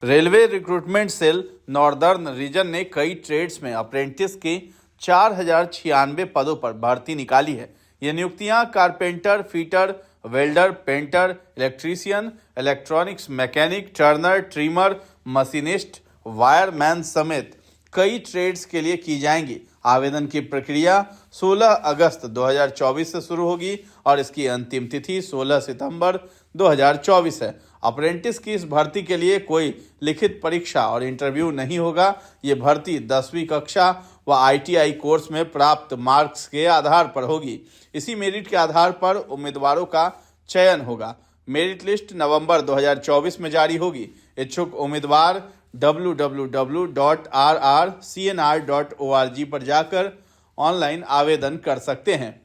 Railway recruitment cell northern region ने कई trades में अप्रेंटिस के 4096 पदों पर भर्ती निकाली है। ये नियुक्तियां carpenter, fitter, welder, painter, electrician, electronics mechanic, Turner, trimmer, machinist, wireman समेत कई ट्रेड्स के लिए की जाएंगी। आवेदन की प्रक्रिया 16 अगस्त 2024 से शुरू होगी और इसकी अंतिम तिथि 16 सितंबर 2024 है। अप्रेंटिस की इस भर्ती के लिए कोई लिखित परीक्षा और इंटरव्यू नहीं होगा। ये भर्ती 10वीं कक्षा व ITI कोर्स में प्राप्त मार्क्स के आधार पर होगी। इसी मेरिट के आधार पर उम्मीदवारों का चयन होगा। मेरिट लिस्ट नवंबर 2024 में जारी होगी। इच्छुक उम्मीदवार www.rrcnr.org पर जाकर ऑनलाइन आवेदन कर सकते हैं।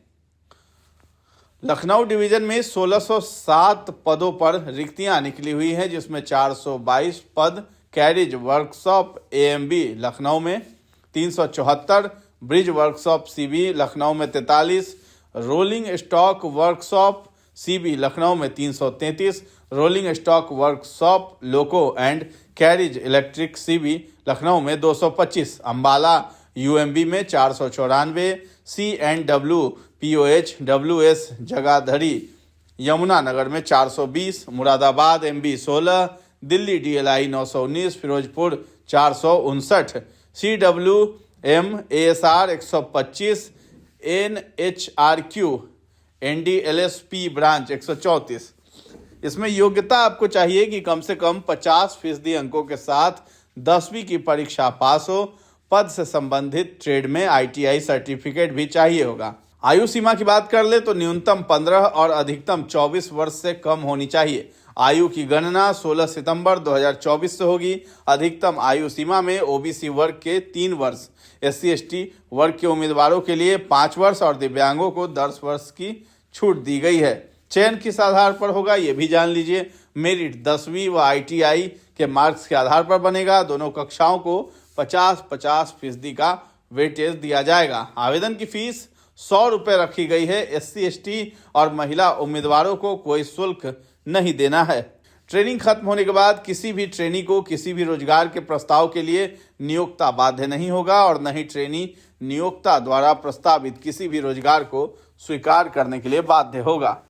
लखनऊ डिवीजन में 1607 पदों पर रिक्तियां निकली हुई हैं, जिसमें 422 पद कैरिज वर्कशॉप AMB लखनऊ में, 374 ब्रिज वर्कशॉप CB लखनऊ में, 43 rolling stock workshop CB Lucknow में, 333 rolling stock workshop loco and carriage electric CB Lucknow में, 225 अम्बाला UMB में, 494 C&W POH WS Jagadhri Yamunanagar में, 420 Moradabad MB 16 Delhi DLI 919 Firozpur 459 CWM ASR 125 NHRQ NDLSP branch 134। इसमें योग्यता आपको चाहिए कि कम से कम 50% अंकों के साथ 10वीं की परीक्षा पास हो। पद से संबंधित ट्रेड में ITI सर्टिफिकेट भी चाहिए होगा। आयु सीमा की बात कर ले तो न्यूनतम 15 और अधिकतम 24 वर्ष से कम होनी चाहिए। आयु की गणना 16 सितंबर 2024 से होगी। अधिकतम आयु सीमा में OBC वर्ग के 3 वर्ष, SC/ST वर्ग के उम्मीदवारों के लिए 5 वर्ष और दिव्यांगों को 10 वर्ष की छूट दी गई है। चयन किस आधार पर होगा ये भी जान लीजिए। मेरिट 10वीं व ITI के मार्क्स के आधार पर बनेगा। दोनों कक्षाओं को 50-50% का वेटेज दिया जाएगा। आवेदन की फीस 100 रुपये रखी गई है। SC/ST और महिला उम्मीदवारों को कोई शुल्क नहीं देना है। ट्रेनिंग खत्म होने के बाद किसी भी ट्रेनी को किसी भी रोजगार के प्रस्ताव के लिए नियोक्ता बाध्य नहीं होगा और न ही ट्रेनी नियोक्ता द्वारा प्रस्तावित किसी भी रोजगार को स्वीकार करने के लिए बाध्य होगा।